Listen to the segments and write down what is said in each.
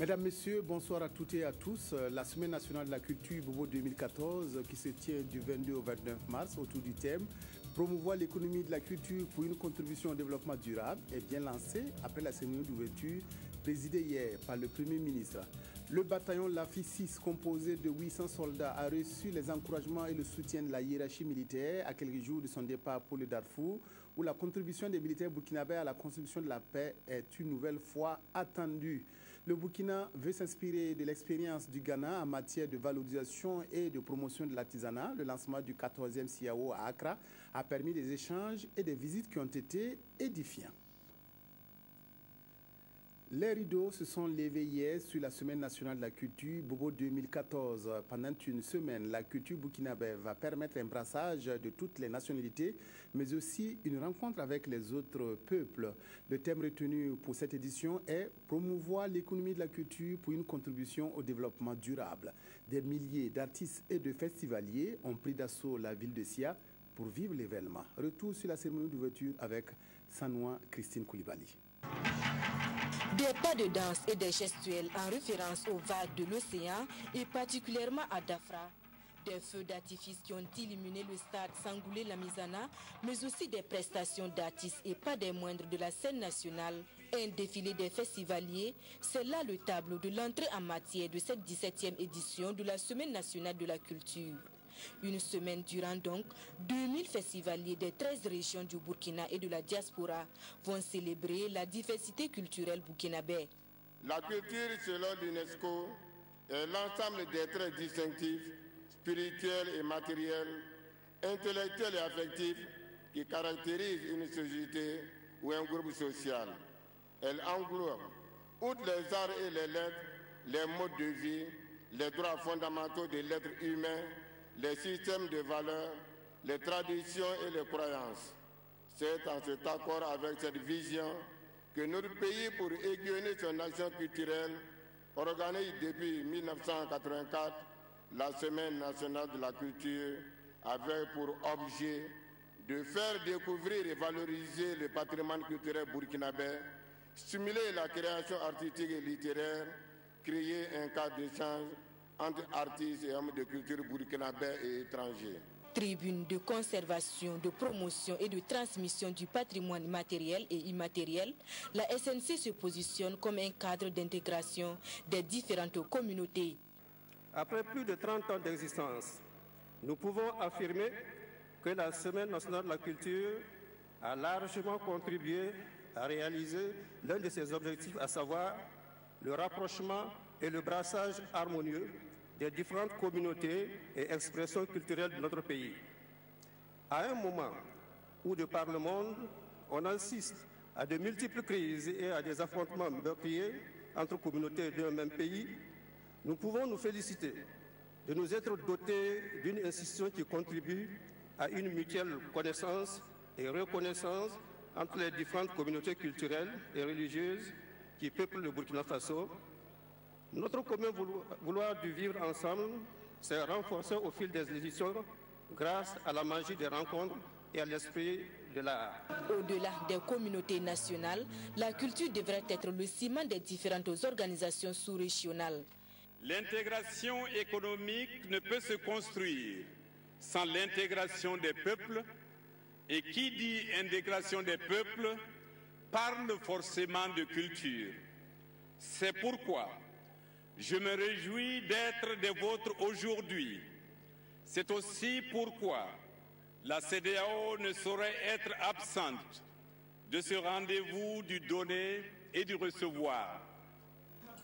Mesdames, Messieurs, bonsoir à toutes et à tous. La Semaine nationale de la culture Bobo 2014 qui se tient du 22 au 29 mars autour du thème « Promouvoir l'économie de la culture pour une contribution au développement durable » est bien lancée après la cérémonie d'ouverture présidée hier par le Premier ministre. Le bataillon LAFI 6, composé de 800 soldats, a reçu les encouragements et le soutien de la hiérarchie militaire à quelques jours de son départ pour le Darfour, où la contribution des militaires burkinabés à la construction de la paix est une nouvelle fois attendue. Le Burkina veut s'inspirer de l'expérience du Ghana en matière de valorisation et de promotion de l'artisanat. Le lancement du 14e CIAO à Accra a permis des échanges et des visites qui ont été édifiants. Les rideaux se sont levés hier sur la Semaine nationale de la culture Bobo 2014. Pendant une semaine, la culture burkinabé va permettre un brassage de toutes les nationalités, mais aussi une rencontre avec les autres peuples. Le thème retenu pour cette édition est « Promouvoir l'économie de la culture pour une contribution au développement durable ». Des milliers d'artistes et de festivaliers ont pris d'assaut la ville de Sia pour vivre l'événement. Retour sur la cérémonie d'ouverture avec Sanoua Christine Koulibaly. Des pas de danse et des gestuels en référence aux vagues de l'océan et particulièrement à Dafra. Des feux d'artifice qui ont illuminé le stade Sangoulé Lamizana, mais aussi des prestations d'artistes et pas des moindres de la scène nationale. Un défilé des festivaliers, c'est là le tableau de l'entrée en matière de cette 17e édition de la Semaine nationale de la culture. Une semaine durant donc, 2000 festivaliers des 13 régions du Burkina et de la diaspora vont célébrer la diversité culturelle burkinabé. La culture, selon l'UNESCO, est l'ensemble des traits distinctifs, spirituels et matériels, intellectuels et affectifs qui caractérisent une société ou un groupe social. Elle englobe, outre les arts et les lettres, les modes de vie, les droits fondamentaux de l'être humain, les systèmes de valeurs, les traditions et les croyances. C'est en cet accord avec cette vision que notre pays, pour aiguillonner son action culturelle, organise depuis 1984 la Semaine nationale de la culture avec pour objet de faire découvrir et valoriser le patrimoine culturel burkinabé, stimuler la création artistique et littéraire, créer un cadre d'échange entre artistes et hommes de culture burkinabé et étrangers. Tribune de conservation, de promotion et de transmission du patrimoine matériel et immatériel, la SNC se positionne comme un cadre d'intégration des différentes communautés. Après plus de 30 ans d'existence, nous pouvons affirmer que la Semaine nationale de la culture a largement contribué à réaliser l'un de ses objectifs, à savoir le rapprochement et le brassage harmonieux des différentes communautés et expressions culturelles de notre pays. À un moment où, de par le monde, on assiste à de multiples crises et à des affrontements meurtriers entre communautés d'un même pays, nous pouvons nous féliciter de nous être dotés d'une institution qui contribue à une mutuelle connaissance et reconnaissance entre les différentes communautés culturelles et religieuses qui peuplent le Burkina Faso. Notre commun vouloir du vivre ensemble s'est renforcé au fil des éditions grâce à la magie des rencontres et à l'esprit de l'art. Au-delà des communautés nationales, la culture devrait être le ciment des différentes organisations sous-régionales. L'intégration économique ne peut se construire sans l'intégration des peuples, et qui dit intégration des peuples parle forcément de culture. C'est pourquoi je me réjouis d'être des vôtres aujourd'hui. C'est aussi pourquoi la CEDEAO ne saurait être absente de ce rendez-vous du donner et du recevoir.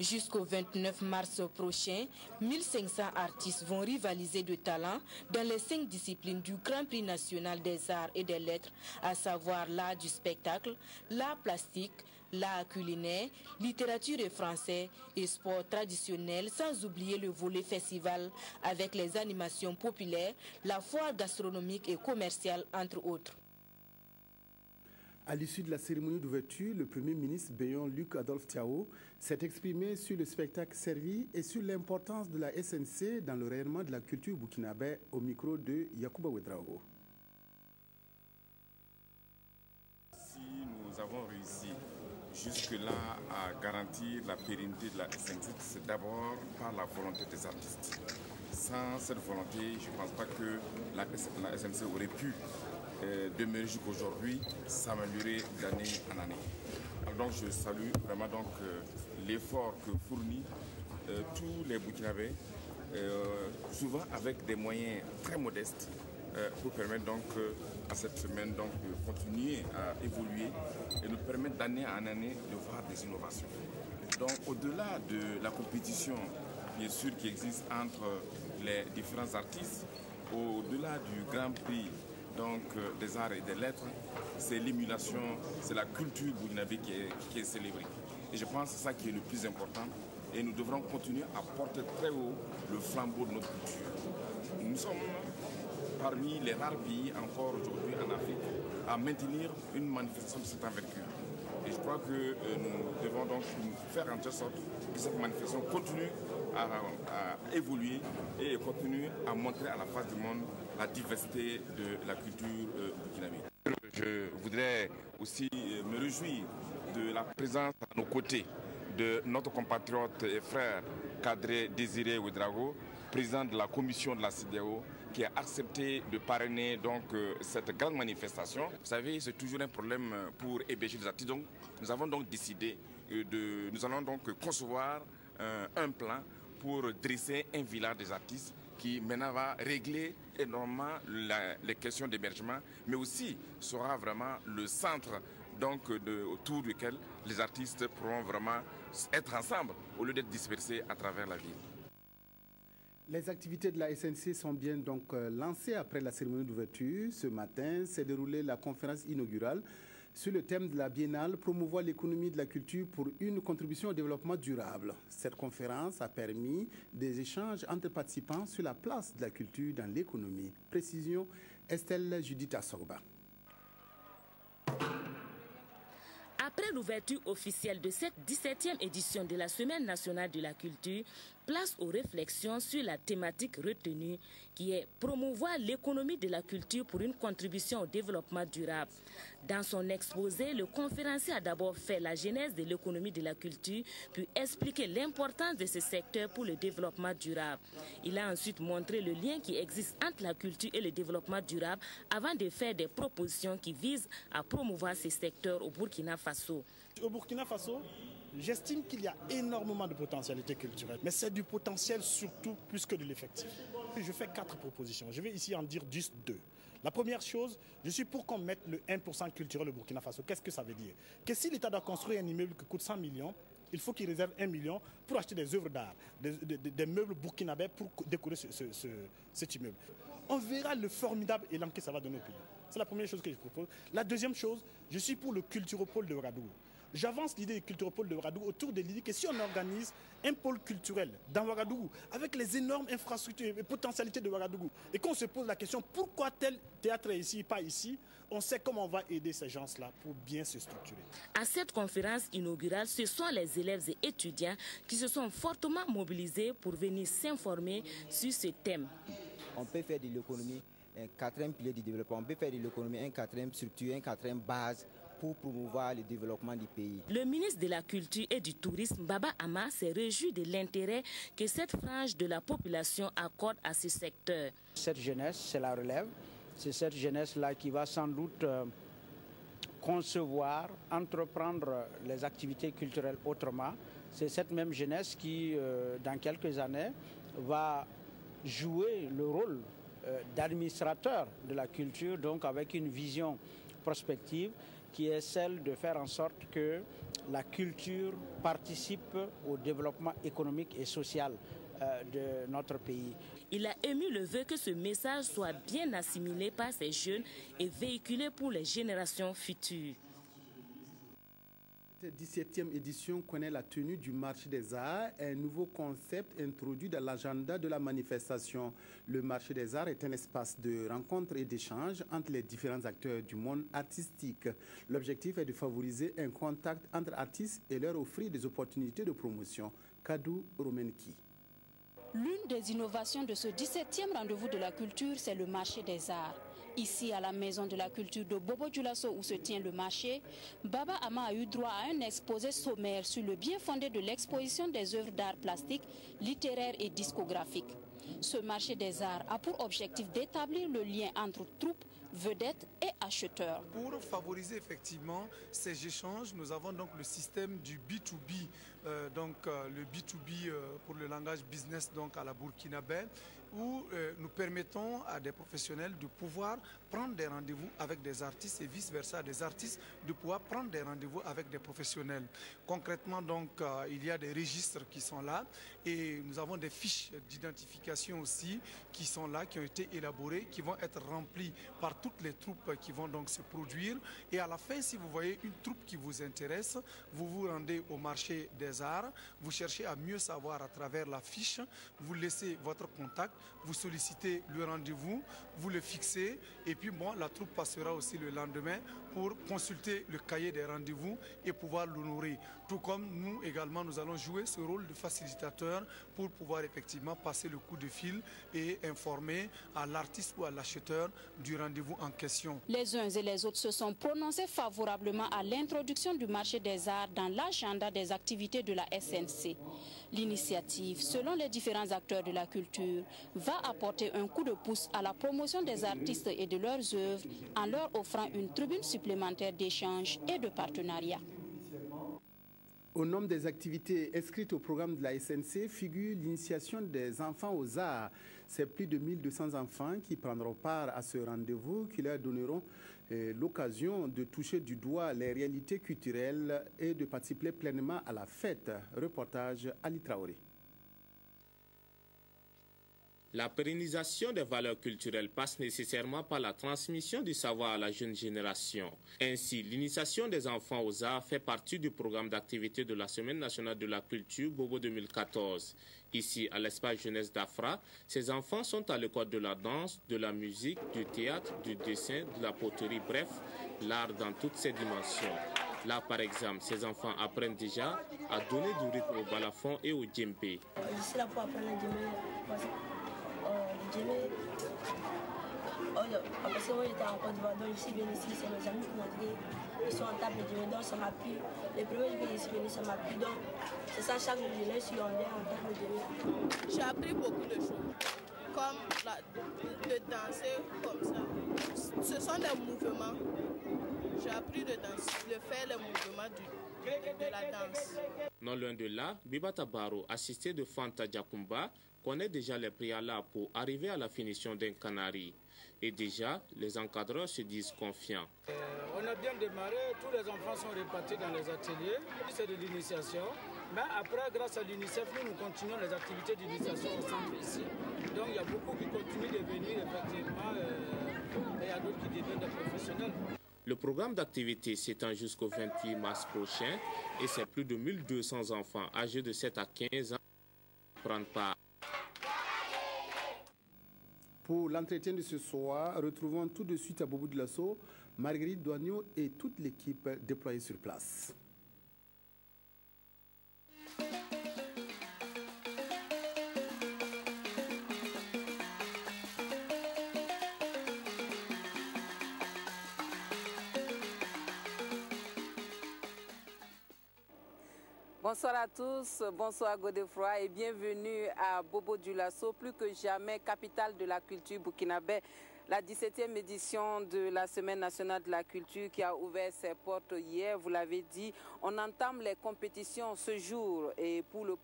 Jusqu'au 29 mars prochain, 1500 artistes vont rivaliser de talent dans les 5 disciplines du Grand Prix national des arts et des lettres, à savoir l'art du spectacle, l'art plastique, l'art culinaire, littérature et français et sport traditionnel, sans oublier le volet festival avec les animations populaires, la foire gastronomique et commerciale, entre autres. À l'issue de la cérémonie d'ouverture, le Premier ministre béon Luc Adolphe Thiaw s'est exprimé sur le spectacle servi et sur l'importance de la SNC dans le rayonnement de la culture burkinabé au micro de Yacouba Ouedraogo. Si nous avons réussi jusque-là à garantir la pérennité de la SNC, c'est d'abord par la volonté des artistes. Sans cette volonté, je ne pense pas que la SNC aurait pu demeurer jusqu'aujourd'hui, s'améliorer d'année en année. Alors donc je salue vraiment l'effort que fournit tous les Burkinabés, souvent avec des moyens très modestes, pour permettre à cette semaine de continuer à évoluer et nous permettre d'année en année de voir des innovations. Donc au-delà de la compétition bien sûr qui existe entre les différents artistes, au-delà du Grand Prix des arts et des lettres, c'est l'émulation, c'est la culture burkinabé qui est célébrée. Et je pense que c'est ça qui est le plus important et nous devrons continuer à porter très haut le flambeau de notre culture. Nous sommes parmi les rares pays encore aujourd'hui en Afrique à maintenir une manifestation de cette envergure. Et je crois que nous devons donc faire en sorte que cette manifestation continue à évoluer et continue à montrer à la face du monde la diversité de la culture burkinabé. Je voudrais aussi me réjouir de la présence à nos côtés de notre compatriote et frère Kadri Désiré Ouedraogo, président de la commission de la CEDEAO, qui a accepté de parrainer cette grande manifestation. Vous savez, c'est toujours un problème pour héberger les artistes. Donc, nous avons donc décidé nous allons donc concevoir un plan pour dresser un village des artistes qui maintenant va régler énormément les questions d'hébergement, mais aussi sera vraiment le centre autour duquel les artistes pourront vraiment être ensemble au lieu d'être dispersés à travers la ville. Les activités de la SNC sont bien lancées après la cérémonie d'ouverture. Ce matin s'est déroulée la conférence inaugurale sur le thème de la biennale « Promouvoir l'économie de la culture pour une contribution au développement durable ». Cette conférence a permis des échanges entre participants sur la place de la culture dans l'économie. Précision, Estelle Judith Assorba. Après l'ouverture officielle de cette 17e édition de la Semaine nationale de la culture, place aux réflexions sur la thématique retenue qui est promouvoir l'économie de la culture pour une contribution au développement durable. Dans son exposé, le conférencier a d'abord fait la genèse de l'économie de la culture, puis expliqué l'importance de ce secteur pour le développement durable. Il a ensuite montré le lien qui existe entre la culture et le développement durable avant de faire des propositions qui visent à promouvoir ce secteur au Burkina Faso. Au Burkina Faso, j'estime qu'il y a énormément de potentialité culturelle, mais c'est du potentiel surtout plus que de l'effectif. Je fais 4 propositions, je vais ici en dire juste 2. La première chose, je suis pour qu'on mette le 1% culturel au Burkina Faso. Qu'est-ce que ça veut dire? Que si l'État doit construire un immeuble qui coûte 100 millions, il faut qu'il réserve 1 million pour acheter des œuvres d'art, des meubles burkinabés pour décorer cet immeuble. On verra le formidable élan que ça va donner au pays. C'est la première chose que je propose. La deuxième chose, je suis pour le culturopole de Ouagadougou. J'avance l'idée du culturopole de Ouagadougou autour de l'idée que si on organise un pôle culturel dans Ouagadougou, avec les énormes infrastructures et potentialités de Ouagadougou, et qu'on se pose la question pourquoi tel théâtre est ici et pas ici, on sait comment on va aider ces gens-là pour bien se structurer. À cette conférence inaugurale, ce sont les élèves et étudiants qui se sont fortement mobilisés pour venir s'informer sur ce thème. On peut faire de l'économie un 4e pilier du développement, on peut faire de l'économie un 4e structure, un 4e base pour promouvoir le développement du pays. Le ministre de la Culture et du Tourisme, Baba Ama, s'est réjoui de l'intérêt que cette frange de la population accorde à ce secteur. Cette jeunesse, c'est la relève. C'est cette jeunesse-là qui va sans doute concevoir, entreprendre les activités culturelles autrement. C'est cette même jeunesse qui, dans quelques années, va jouer le rôle d'administrateur de la culture, donc avec une vision prospective qui est celle de faire en sorte que la culture participe au développement économique et social de notre pays. Il a émis le vœu que ce message soit bien assimilé par ces jeunes et véhiculé pour les générations futures. Cette 17e édition connaît la tenue du marché des arts, un nouveau concept introduit dans l'agenda de la manifestation. Le marché des arts est un espace de rencontre et d'échange entre les différents acteurs du monde artistique. L'objectif est de favoriser un contact entre artistes et leur offrir des opportunités de promotion. Kadou Romenki. L'une des innovations de ce 17e rendez-vous de la culture, c'est le marché des arts. Ici, à la Maison de la Culture de Bobo-Dioulasso, où se tient le marché, Baba Ama a eu droit à un exposé sommaire sur le bien fondé de l'exposition des œuvres d'art plastique, littéraire et discographique. Ce marché des arts a pour objectif d'établir le lien entre troupes, vedettes et acheteurs. Pour favoriser effectivement ces échanges, nous avons donc le système du B2B, le B2B pour le langage business donc à la burkinabé, où nous permettons à des professionnels de pouvoir prendre des rendez-vous avec des artistes et vice-versa, des artistes de pouvoir prendre des rendez-vous avec des professionnels. Concrètement, donc, il y a des registres qui sont là et nous avons des fiches d'identification aussi qui sont là, qui ont été élaborées, qui vont être remplies par toutes les troupes qui vont donc se produire. Et à la fin, si vous voyez une troupe qui vous intéresse, vous vous rendez au marché des arts, vous cherchez à mieux savoir à travers la fiche, vous laissez votre contact, vous sollicitez le rendez-vous, vous le fixez et puis bon, la troupe passera aussi le lendemain pour consulter le cahier des rendez-vous et pouvoir l'honorer. Tout comme nous également, nous allons jouer ce rôle de facilitateur pour pouvoir effectivement passer le coup de fil et informer à l'artiste ou à l'acheteur du rendez-vous en question. Les uns et les autres se sont prononcés favorablement à l'introduction du marché des arts dans l'agenda des activités de la SNC. L'initiative, selon les différents acteurs de la culture, va apporter un coup de pouce à la promotion des artistes et de leurs œuvres en leur offrant une tribune supplémentaire d'échange et de partenariat. Au nombre des activités inscrites au programme de la SNC figure l'initiation des enfants aux arts. C'est plus de 1200 enfants qui prendront part à ce rendez-vous qui leur donneront l'occasion de toucher du doigt les réalités culturelles et de participer pleinement à la fête. Reportage Ali Traoré. La pérennisation des valeurs culturelles passe nécessairement par la transmission du savoir à la jeune génération. Ainsi, l'initiation des enfants aux arts fait partie du programme d'activité de la Semaine nationale de la culture Bobo 2014. Ici, à l'espace jeunesse d'Afra, ces enfants sont à l'école de la danse, de la musique, du théâtre, du dessin, de la poterie, bref, l'art dans toutes ses dimensions. Là, par exemple, ces enfants apprennent déjà à donner du rythme au balafon et au djembé. Je suis là pour apprendre le djembé. Parce que moi j'étais en Côte d'Ivoire, donc je suis venu ici, c'est mes amis qui m'ont dit ils sont en table de djembé, donc ça m'a plu. Les premiers jours que je suis venu, ça m'a plu, donc c'est ça, chaque jour je suis en table de djembé. J'ai appris beaucoup de choses, comme de danser comme ça. Ce sont des mouvements. J'ai appris de faire les mouvements de la danse. Non loin de là, Bibata Baro, assisté de Fanta Diakumba, connaît déjà les préalables pour arriver à la finition d'un canari. Et déjà, les encadreurs se disent confiants. On a bien démarré, tous les enfants sont répartis dans les ateliers. C'est de l'initiation. Mais après, grâce à l'UNICEF, nous continuons les activités d'initiation au centre ici. Donc il y a beaucoup qui continuent de venir, effectivement, et il y a d'autres qui deviennent des professionnels. Le programme d'activité s'étend jusqu'au 28 mars prochain et c'est plus de 1200 enfants âgés de 7 à 15 ans qui prennent part. Pour l'entretien de ce soir, retrouvons tout de suite à Bobo-Dioulasso Marguerite Douagneau et toute l'équipe déployée sur place. Bonsoir à tous, bonsoir Godefroy et bienvenue à Bobo-Dioulasso, plus que jamais capitale de la culture burkinabé. La 17e édition de la Semaine nationale de la culture qui a ouvert ses portes hier, vous l'avez dit, on entame les compétitions ce jour et pour le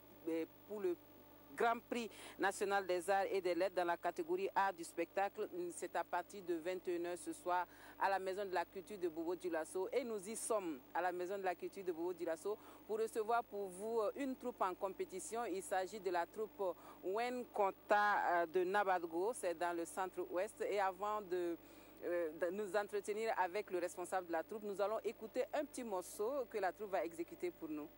Grand Prix national des arts et des lettres dans la catégorie art du spectacle. C'est à partir de 21h ce soir à la Maison de la Culture de Bobo-Dioulasso. Et nous y sommes à la Maison de la Culture de Bobo-Dioulasso pour recevoir pour vous une troupe en compétition. Il s'agit de la troupe Wen Konta de Nabadgo, c'est dans le centre-ouest. Et avant de nous entretenir avec le responsable de la troupe, nous allons écouter un petit morceau que la troupe va exécuter pour nous.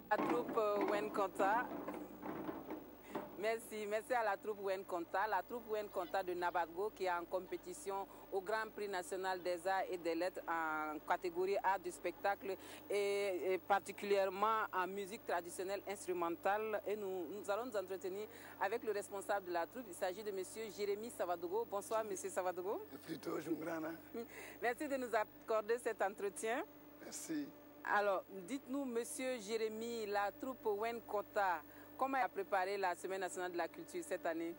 La troupe Wenkonta. Merci à la troupe Wenkonta. La troupe Wenkonta de Nabadgo qui est en compétition au Grand Prix national des arts et des lettres en catégorie art du spectacle et particulièrement en musique traditionnelle instrumentale. Et nous allons nous entretenir avec le responsable de la troupe. Il s'agit de M. Jérémy Savadogo. Bonsoir M. Savadogo. Plutôt Jungrana. Merci de nous accorder cet entretien. Merci. Alors, dites-nous, M. Jérémy, la troupe Wenkonta, comment a préparé la Semaine nationale de la culture cette année?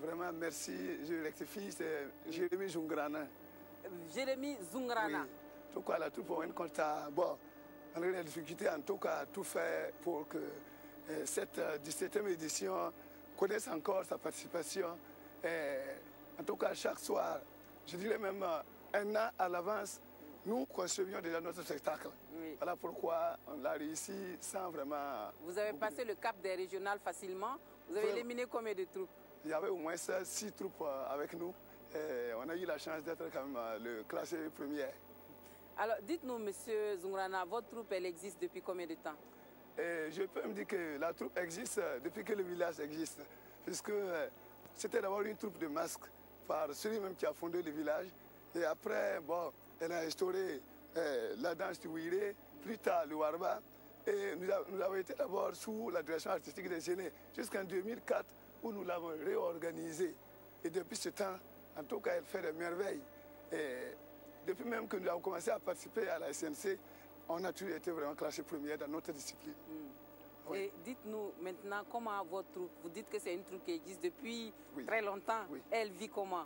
Vraiment, merci. Je rectifie, c'est Jérémy Zungrana. Jérémy Zungrana. Oui. En tout cas, la troupe Wenkonta, bon, on a eu des difficultés, en tout cas, tout fait pour que cette 17e édition connaisse encore sa participation. En tout cas, chaque soir, je dirais même un an à l'avance, nous concevions déjà notre spectacle. Oui. Voilà pourquoi on l'a réussi sans vraiment... Vous avez passé le cap des régionales facilement. Vous avez éliminé combien de troupes? Il y avait au moins 6 troupes avec nous. Et on a eu la chance d'être quand même le classé premier. Alors, dites-nous, Monsieur Zungrana, votre troupe, elle existe depuis combien de temps? Je peux me dire que la troupe existe depuis que le village existe. Puisque c'était d'abord une troupe de masques par celui-même qui a fondé le village. Et après, bon, elle a instauré la danse du Ouiré, plus tard le Warba. Et nous avons été d'abord sous la direction artistique des Génés jusqu'en 2004 où nous l'avons réorganisée. Et depuis ce temps, en tout cas, elle fait des merveilles. Et depuis même que nous avons commencé à participer à la SNC, on a toujours été vraiment classé premier dans notre discipline. Oui. Et dites-nous maintenant comment votre troupe, vous dites que c'est une troupe qui existe depuis très longtemps. Oui. Elle vit comment?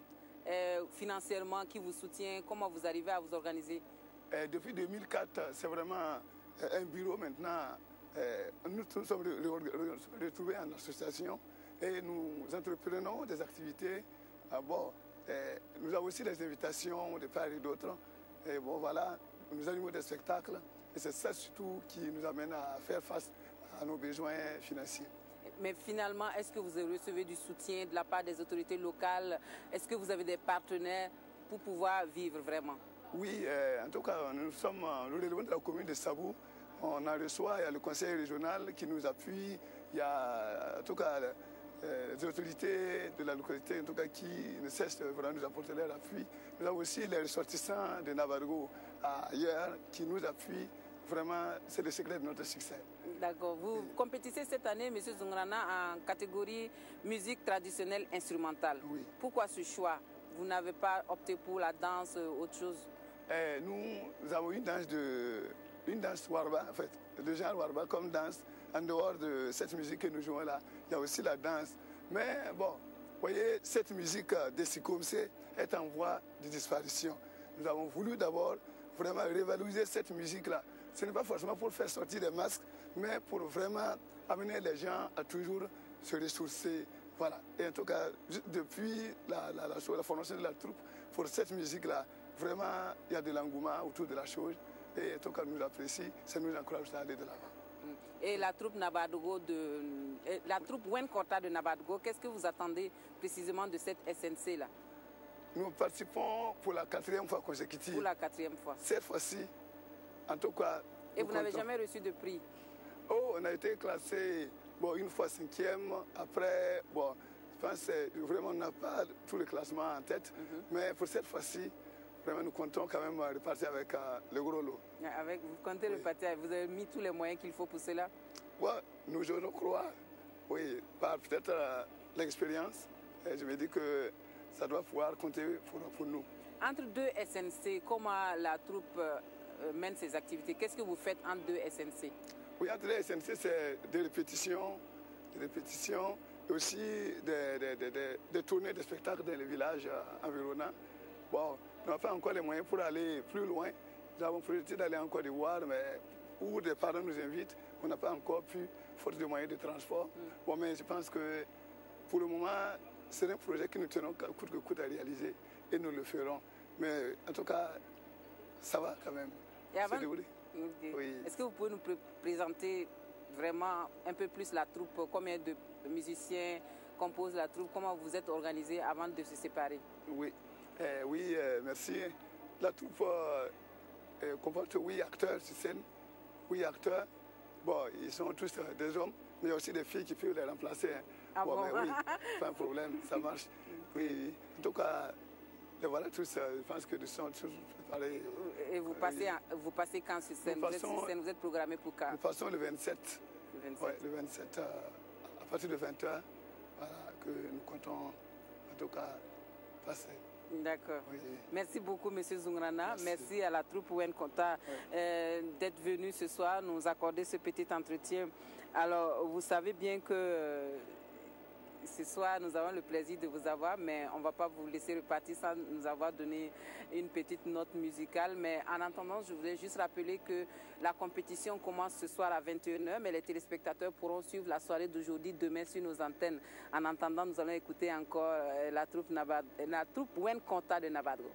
Financièrement, qui vous soutient? Comment vous arrivez à vous organiser? Depuis 2004, c'est vraiment un bureau maintenant. Nous sommes retrouvés en association et nous entreprenons des activités. Bon, nous avons aussi des invitations de part et d'autre. Et bon, voilà, nous animons des spectacles. Et c'est ça surtout qui nous amène à faire face à nos besoins financiers. Mais finalement, est-ce que vous recevez du soutien de la part des autorités locales? Est-ce que vous avez des partenaires pour pouvoir vivre vraiment? Oui, en tout cas, nous sommes le relevant de la commune de Sabou. On en reçoit, il y a le conseil régional qui nous appuie. Il y a en tout cas les autorités de la localité en tout cas, qui ne cessent de vraiment nous apporter leur appui. Nous avons aussi les ressortissants de Nabadgo ailleurs qui nous appuient. Vraiment, c'est le secret de notre succès. D'accord. Vous compétissez cette année, M. Zungrana, en catégorie musique traditionnelle instrumentale. Oui. Pourquoi ce choix? Vous n'avez pas opté pour la danse, autre chose? Nous avons une danse Warba, en fait, le genre Warba comme danse. En dehors de cette musique que nous jouons là, il y a aussi la danse. Mais bon, vous voyez, cette musique des Sikomsé est en voie de disparition. Nous avons voulu d'abord vraiment revaloriser cette musique-là. Ce n'est pas forcément pour faire sortir des masques, mais pour vraiment amener les gens à toujours se ressourcer. Voilà. Et en tout cas, depuis la formation de la troupe, pour cette musique-là, vraiment, il y a de l'engouement autour de la chose. Et en tout cas, nous apprécions, ça nous encourage à aller de l'avant. Et la troupe Nabadgo la troupe Wenkonta de Nabadgo, qu'est-ce que vous attendez précisément de cette SNC-là? Nous participons pour la 4e fois consécutive. Pour la 4e fois. Cette fois-ci, en tout cas... Et vous n'avez jamais reçu de prix? Oh, on a été classé une fois 5e. Après, bon, je pense que vraiment on n'a pas tout le classement en tête. Mais pour cette fois-ci, vraiment nous comptons quand même repartir avec le gros lot. Vous comptez repartir, vous avez mis tous les moyens qu'il faut pour cela? Oui, nous osons croire. Oui, par peut-être l'expérience. Je me dis que ça doit pouvoir compter pour nous. Entre deux SNC, comment la troupe mène ses activités? Qu'est-ce que vous faites entre deux SNC? Oui, entre les SNC, c'est des répétitions et aussi des tournées de spectacles dans les villages environnants. Bon, on n'a pas encore les moyens pour aller plus loin. Nous avons projeté d'aller en Côte d'Ivoire, mais où des parents nous invitent, on n'a pas encore pu, faute de moyens de transport. Bon, mais je pense que pour le moment, c'est un projet que nous tenons coûte que coûte à réaliser et nous le ferons. Mais en tout cas, ça va quand même. Oui. Est-ce que vous pouvez nous présenter vraiment un peu plus la troupe? Combien de musiciens composent la troupe? Comment vous êtes organisés avant de se séparer? Oui, merci. La troupe comporte 8 acteurs sur scène, 8 acteurs, Bon, ils sont tous des hommes, mais il y a aussi des filles qui peuvent les remplacer. Hein. Ah bon, mais oui, pas un problème, ça marche. Oui, en tout cas, les voilà tous, je pense que nous sommes tous préparés. Et vous passez quand sur scène? Vous êtes programmé pour quand? Nous passons le 27. Le 27, ouais, le 27 à partir de 20h, voilà, que nous comptons en tout cas passer. D'accord. Oui. Merci beaucoup, M. Zungrana. Merci à la troupe Wen Konta d'être venu ce soir nous accorder ce petit entretien. Alors, vous savez bien que ce soir, nous avons le plaisir de vous avoir, mais on ne va pas vous laisser repartir sans nous avoir donné une petite note musicale. Mais en attendant, je voulais juste rappeler que la compétition commence ce soir à 21h, mais les téléspectateurs pourront suivre la soirée d'aujourd'hui, demain sur nos antennes. En attendant, nous allons écouter encore la troupe Wen Konta de Nabadgo.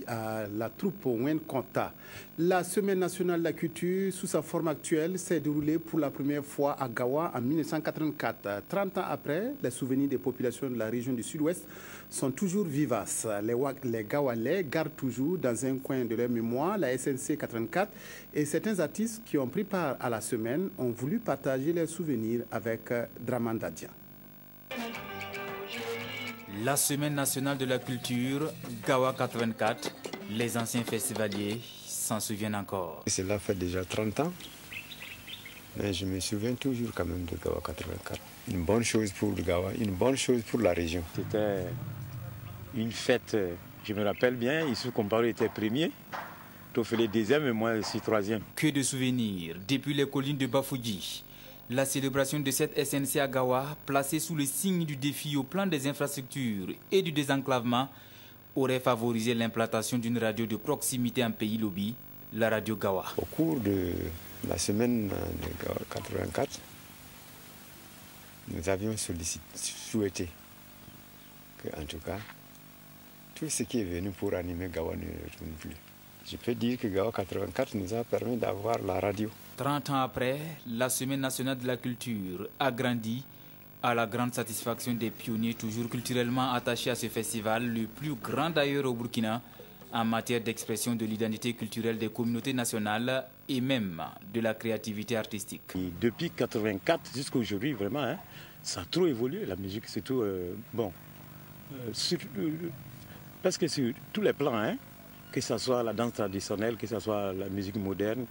À la troupe Wen Konta. La Semaine nationale de la culture, sous sa forme actuelle, s'est déroulée pour la première fois à Gawa en 1984. 30 ans après, les souvenirs des populations de la région du Sud-Ouest sont toujours vivaces. Les Gawalais gardent toujours dans un coin de leur mémoire la SNC 84 et certains artistes qui ont pris part à la semaine ont voulu partager leurs souvenirs avec Dramandadian. La Semaine nationale de la culture, Gawa 84, les anciens festivaliers s'en souviennent encore. Cela fait déjà 30 ans, mais je me souviens toujours quand même de Gawa 84. Une bonne chose pour le Gawa, une bonne chose pour la région. C'était une fête, je me rappelle bien, Issou Komparo était premier, Tofele deuxième et moi aussi troisième. Que de souvenirs depuis les collines de Bafouji. La célébration de cette SNC à Gawa, placée sous le signe du défi au plan des infrastructures et du désenclavement, aurait favorisé l'implantation d'une radio de proximité en pays lobby, la radio Gawa. Au cours de la semaine de Gawa 84, nous avions souhaité que, en tout cas, tout ce qui est venu pour animer Gawa ne retourne plus. Je peux dire que Gawa 84 nous a permis d'avoir la radio. 30 ans après, la Semaine nationale de la culture a grandi à la grande satisfaction des pionniers toujours culturellement attachés à ce festival, le plus grand d'ailleurs au Burkina, en matière d'expression de l'identité culturelle des communautés nationales et même de la créativité artistique. Et depuis 1984 jusqu'à aujourd'hui, vraiment, hein, ça a trop évolué, la musique, surtout, parce que sur tous les plans, hein, que ce soit la danse traditionnelle, que ce soit la musique moderne,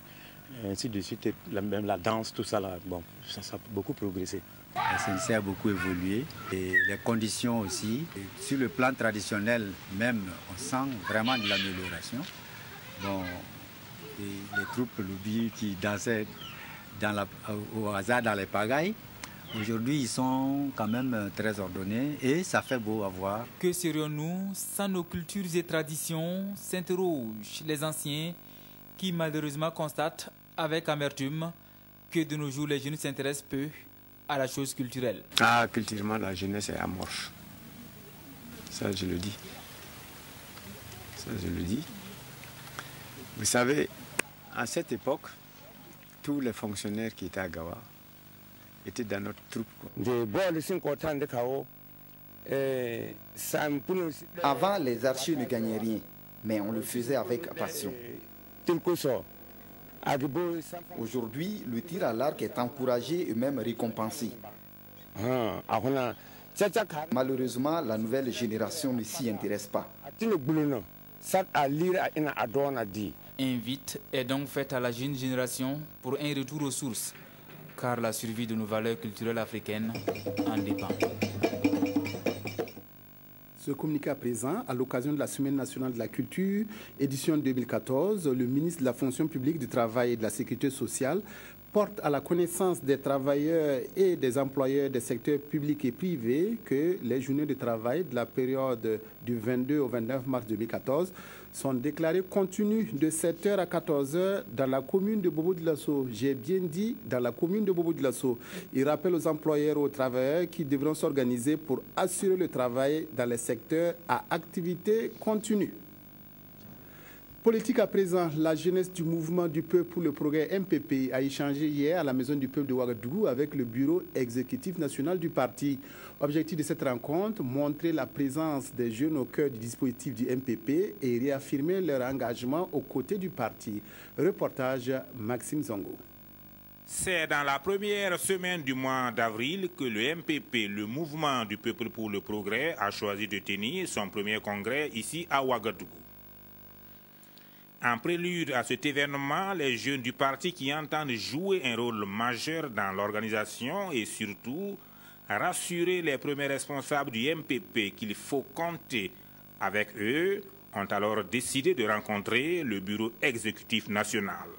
ainsi de suite, même la danse, tout ça, là, bon, ça a beaucoup progressé. La SNC a beaucoup évolué et les conditions aussi. Et sur le plan traditionnel même, on sent vraiment de l'amélioration. Bon, les troupes lobby qui dansaient au hasard dans les pagailles, aujourd'hui ils sont quand même très ordonnés et ça fait beau à voir. Que serions-nous sans nos cultures et traditions, s'interrogent les anciens qui malheureusement constatent avec amertume que de nos jours les jeunes s'intéressent peu à la chose culturelle. Ah, culturellement, la jeunesse est amorphe. Ça, je le dis. Ça, je le dis. Vous savez, à cette époque, tous les fonctionnaires qui étaient à Gawa étaient dans notre troupe. Avant, les archers ne gagnaient rien, mais on le faisait avec passion. Aujourd'hui, le tir à l'arc est encouragé et même récompensé. Malheureusement, la nouvelle génération ne s'y intéresse pas. Invite est donc faite à la jeune génération pour un retour aux sources, car la survie de nos valeurs culturelles africaines en dépend. Ce communiqué à présent, à l'occasion de la Semaine nationale de la culture, édition 2014, le ministre de la Fonction publique, du Travail et de la Sécurité sociale porte à la connaissance des travailleurs et des employeurs des secteurs publics et privés que les journées de travail de la période du 22 au 29 mars 2014 sont déclarées continues de 7h à 14h dans la commune de Bobo-Dioulasso. J'ai bien dit dans la commune de Bobo-Dioulasso. Il rappelle aux employeurs et aux travailleurs qui devront s'organiser pour assurer le travail dans les secteurs à activité continue. Politique à présent, la jeunesse du mouvement du peuple pour le progrès MPP a échangé hier à la Maison du peuple de Ouagadougou avec le bureau exécutif national du parti. Objectif de cette rencontre, montrer la présence des jeunes au cœur du dispositif du MPP et réaffirmer leur engagement aux côtés du parti. Reportage Maxime Zongo. C'est dans la première semaine du mois d'avril que le MPP, le mouvement du peuple pour le progrès, a choisi de tenir son premier congrès ici à Ouagadougou. En prélude à cet événement, les jeunes du parti qui entendent jouer un rôle majeur dans l'organisation et surtout rassurer les premiers responsables du MPP qu'il faut compter avec eux, ont alors décidé de rencontrer le bureau exécutif national.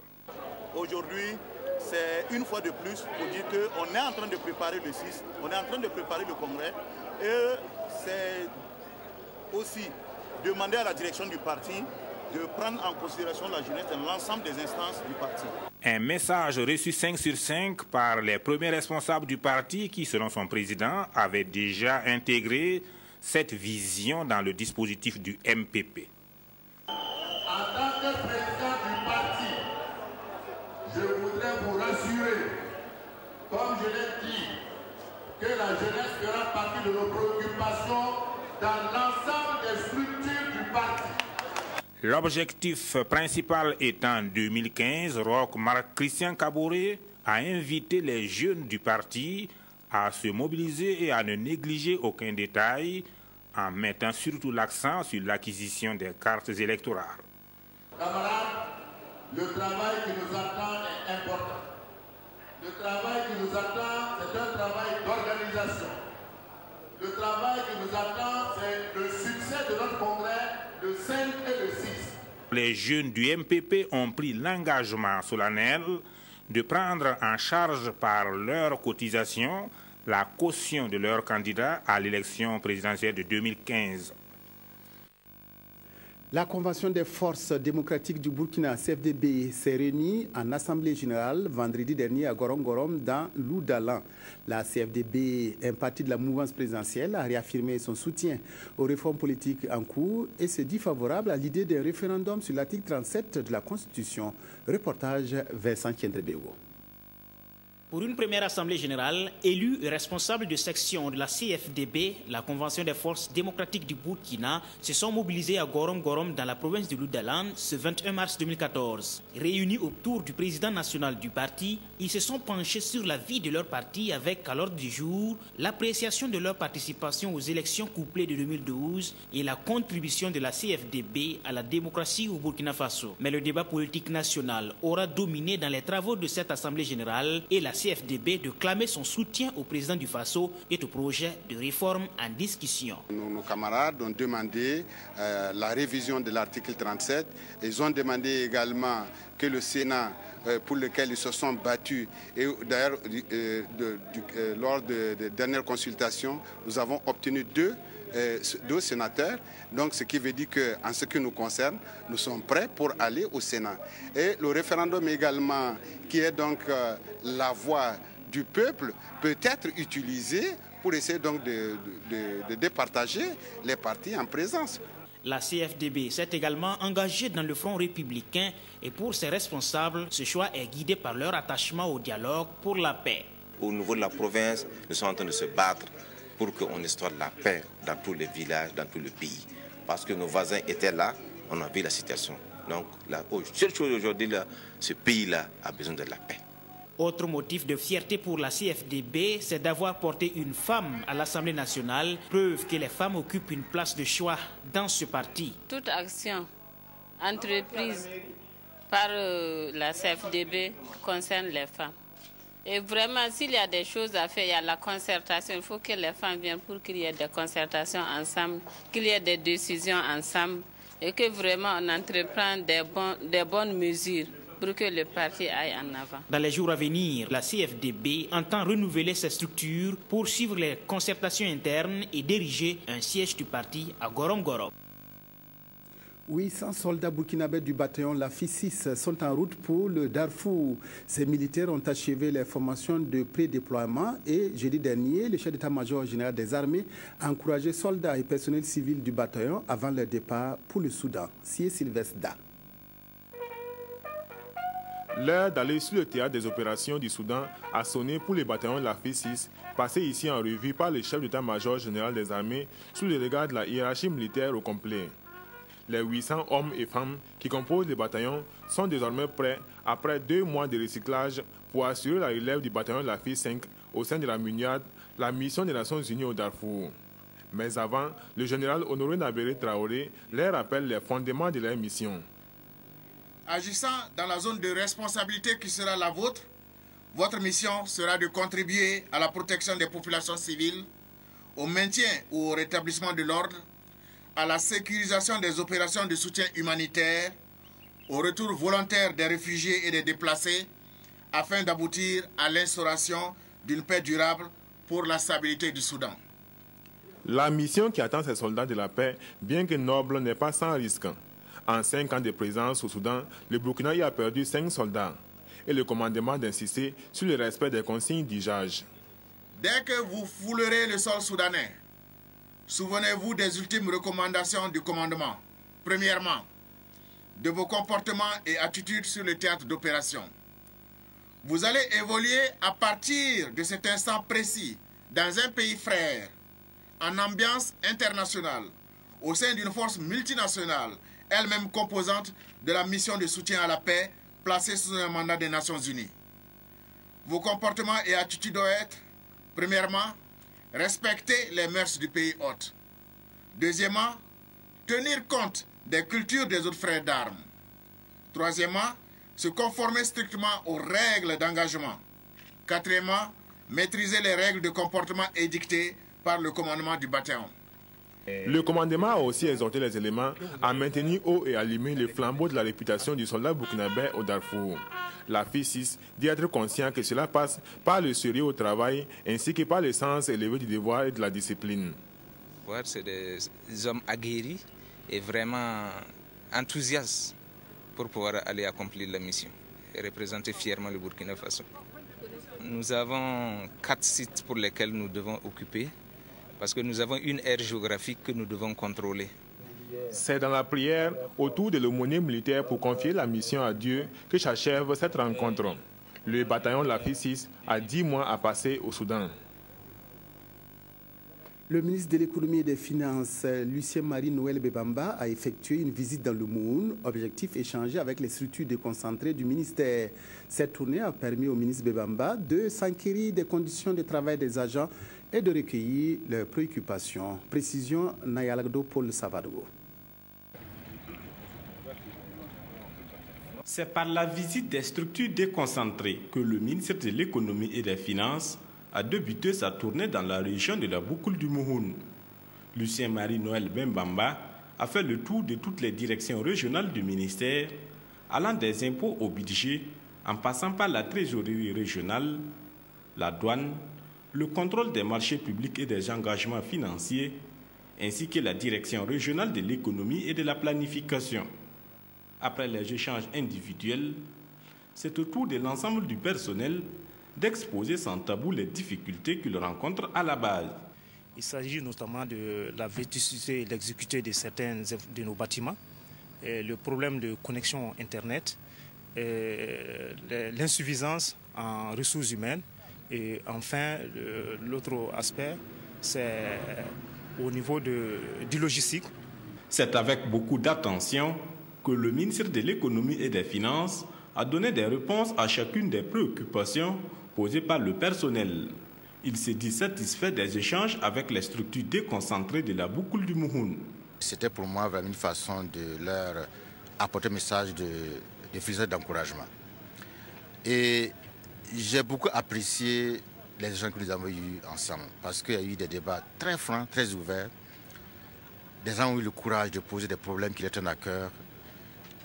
Aujourd'hui, c'est une fois de plus pour dire qu'on est en train de préparer le 6, on est en train de préparer le congrès et c'est aussi demander à la direction du parti de prendre en considération la jeunesse dans l'ensemble des instances du parti. Un message reçu 5 sur 5 par les premiers responsables du parti qui, selon son président, avaient déjà intégré cette vision dans le dispositif du MPP. En tant que président du parti, je voudrais vous rassurer, comme je l'ai dit, que la jeunesse fera partie de nos préoccupations dans l'ensemble des structures du parti. L'objectif principal étant, en 2015, Roch Marc-Christian Kaboré a invité les jeunes du parti à se mobiliser et à ne négliger aucun détail, en mettant surtout l'accent sur l'acquisition des cartes électorales. Camarades, le travail qui nous attend est important. Le travail qui nous attend, c'est un travail d'organisation. Le travail qui nous attend, c'est le succès de notre congrès le 5 et le 6. Les jeunes du MPP ont pris l'engagement solennel de prendre en charge par leur cotisation la caution de leurs candidats à l'élection présidentielle de 2015. La Convention des forces démocratiques du Burkina, CFDB, s'est réunie en Assemblée générale vendredi dernier à Gorom-Gorom dans l'Oudalan. La CFDB, un parti de la mouvance présidentielle, a réaffirmé son soutien aux réformes politiques en cours et se dit favorable à l'idée d'un référendum sur l'article 37 de la Constitution. Reportage Vincent Kendrebego. Pour une première assemblée générale, élus et responsables de section de la CFDB, la Convention des forces démocratiques du Burkina, se sont mobilisés à Gorom-Gorom dans la province de l'Oudalan ce 21 mars 2014. Réunis autour du président national du parti, ils se sont penchés sur la vie de leur parti avec à l'ordre du jour l'appréciation de leur participation aux élections couplées de 2012 et la contribution de la CFDB à la démocratie au Burkina Faso. Mais le débat politique national aura dominé dans les travaux de cette assemblée générale et la CFDB de clamer son soutien au président du Faso et au projet de réforme en discussion. Nos camarades ont demandé la révision de l'article 37. Ils ont demandé également que le Sénat, pour lequel ils se sont battus, et d'ailleurs lors des dernières consultations, nous avons obtenu deux sénateurs, donc ce qui veut dire qu'en ce qui nous concerne, nous sommes prêts pour aller au Sénat. Et le référendum également, qui est donc la voix du peuple, peut être utilisé pour essayer donc de départager les partis en présence. La CFDB s'est également engagée dans le front républicain et pour ses responsables, ce choix est guidé par leur attachement au dialogue pour la paix. Au niveau de la province, nous sommes en train de se battre pour qu'on instaure la paix dans tous les villages, dans tout le pays. Parce que nos voisins étaient là, on a vu la situation. Donc, la seule chose aujourd'hui, ce pays-là a besoin de la paix. Autre motif de fierté pour la CFDB, c'est d'avoir porté une femme à l'Assemblée nationale, preuve que les femmes occupent une place de choix dans ce parti. Toute action entreprise par la CFDB concerne les femmes. Et vraiment, s'il y a des choses à faire, il y a la concertation. Il faut que les femmes viennent pour qu'il y ait des concertations ensemble, qu'il y ait des décisions ensemble et que vraiment on entreprend des bonnes mesures pour que le parti aille en avant. Dans les jours à venir, la CFDB entend renouveler ses structures pour suivre les concertations internes et diriger un siège du parti à Gorom Gorom. 800 soldats burkinabés du bataillon La FI6 sont en route pour le Darfour. Ces militaires ont achevé les formations de pré-déploiement et jeudi dernier, le chef d'état-major général des armées a encouragé soldats et personnels civils du bataillon avant leur départ pour le Soudan. C'est Sylvestre Da. L'heure d'aller sur le théâtre des opérations du Soudan a sonné pour les bataillons de la FI6, passés ici en revue par le chef d'état-major général des armées sous le regard de la hiérarchie militaire au complet. Les 800 hommes et femmes qui composent les bataillons sont désormais prêts, après 2 mois de recyclage, pour assurer la relève du bataillon de la FI5 au sein de la MUNIAD, la mission des Nations Unies au Darfour. Mais avant, le général Honoré Nabéré Traoré leur rappelle les fondements de leur mission. Agissant dans la zone de responsabilité qui sera la vôtre, votre mission sera de contribuer à la protection des populations civiles, au maintien ou au rétablissement de l'ordre, à la sécurisation des opérations de soutien humanitaire, au retour volontaire des réfugiés et des déplacés, afin d'aboutir à l'instauration d'une paix durable pour la stabilité du Soudan. La mission qui attend ces soldats de la paix, bien que noble, n'est pas sans risque. En 5 ans de présence au Soudan, le Burkina y a perdu 5 soldats et le commandement d'insister sur le respect des consignes d'usage. Dès que vous foulerez le sol soudanais, souvenez-vous des ultimes recommandations du commandement. Premièrement, de vos comportements et attitudes sur le théâtre d'opération. Vous allez évoluer à partir de cet instant précis dans un pays frère, en ambiance internationale, au sein d'une force multinationale, elle-même composante de la mission de soutien à la paix placée sous un mandat des Nations Unies. Vos comportements et attitudes doivent être, premièrement, respecter les mœurs du pays hôte. Deuxièmement, tenir compte des cultures des autres frères d'armes. Troisièmement, se conformer strictement aux règles d'engagement. Quatrièmement, maîtriser les règles de comportement édictées par le commandement du bataillon. Le commandement a aussi exhorté les éléments à maintenir haut et allumer le flambeau de la réputation du soldat burkinabé au Darfour. La FI6 dit être conscient que cela passe par le sérieux au travail ainsi que par le sens élevé du devoir et de la discipline. C'est des hommes aguerris et vraiment enthousiastes pour pouvoir aller accomplir la mission et représenter fièrement le Burkina Faso. Nous avons 4 sites pour lesquels nous devons occuper, parce que nous avons une aire géographique que nous devons contrôler. C'est dans la prière autour de l'aumônier militaire pour confier la mission à Dieu que s'achève cette rencontre. Le bataillon de la FI6 a 10 mois à passer au Soudan. Le ministre de l'économie et des finances, Lucien Marie Noël Bebamba, a effectué une visite dans le Moun. Objectif échanger avec les structures déconcentrées du ministère. Cette tournée a permis au ministre Bebamba de s'enquérir des conditions de travail des agents et de recueillir leurs préoccupations. Précision, Nayalagdo Paul Savadogo. C'est par la visite des structures déconcentrées que le ministre de l'économie et des finances a débuté sa tournée dans la région de la boucle du Mouhoun. Lucien Marie Noël Bembamba a fait le tour de toutes les directions régionales du ministère, allant des impôts au budget, en passant par la trésorerie régionale, la douane, le contrôle des marchés publics et des engagements financiers, ainsi que la direction régionale de l'économie et de la planification. Après les échanges individuels, c'est au tour de l'ensemble du personnel d'exposer sans tabou les difficultés qu'ils rencontrent à la base. Il s'agit notamment de la vétusté et l'exécution de certains de nos bâtiments, le problème de connexion Internet, l'insuffisance en ressources humaines et enfin l'autre aspect, c'est au niveau du logistique. C'est avec beaucoup d'attention que le ministre de l'économie et des finances a donné des réponses à chacune des préoccupations posées par le personnel. Il s'est dit satisfait des échanges avec les structures déconcentrées de la boucle du Mouhoun. C'était pour moi vraiment une façon de leur apporter un message de félicitations d'encouragement. Et J'ai beaucoup apprécié les gens que nous avons eus ensemble parce qu'il y a eu des débats très francs, très ouverts. Des gens ont eu le courage de poser des problèmes qui les tiennent à cœur.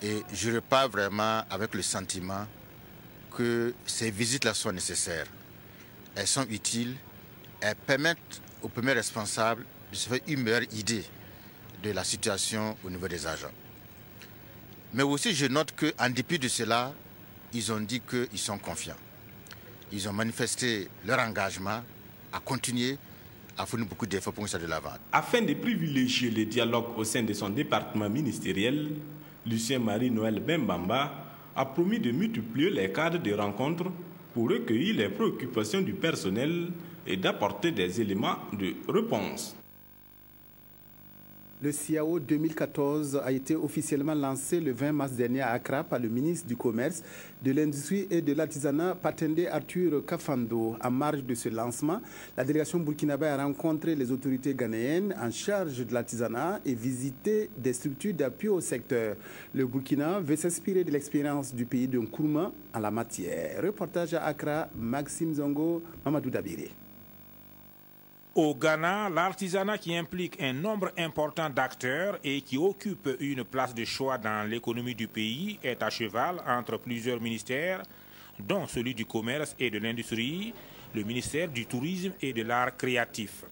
Et je repars vraiment avec le sentiment que ces visites-là sont nécessaires. Elles sont utiles, elles permettent aux premiers responsables de se faire une meilleure idée de la situation au niveau des agents. Mais aussi, je note qu'en dépit de cela, ils ont dit qu'ils sont confiants. Ils ont manifesté leur engagement à continuer à fournir beaucoup d'efforts pour ça de l'avant. Afin de privilégier le dialogue au sein de son département ministériel, Lucien Marie-Noël Bembamba a promis de multiplier les cadres de rencontres pour recueillir les préoccupations du personnel et d'apporter des éléments de réponse. Le CIAO 2014 a été officiellement lancé le 20 mars dernier à Accra par le ministre du Commerce, de l'Industrie et de l'Artisanat, Patende Arthur Kafando. En marge de ce lancement, la délégation burkinabé a rencontré les autorités ghanéennes en charge de l'artisanat et visité des structures d'appui au secteur. Le Burkina veut s'inspirer de l'expérience du pays de Nkrumah en la matière. Reportage à Accra, Maxime Zongo, Mamadou Dabiré. Au Ghana, l'artisanat qui implique un nombre important d'acteurs et qui occupe une place de choix dans l'économie du pays est à cheval entre plusieurs ministères, dont celui du commerce et de l'industrie, le ministère du tourisme et de l'art créatif.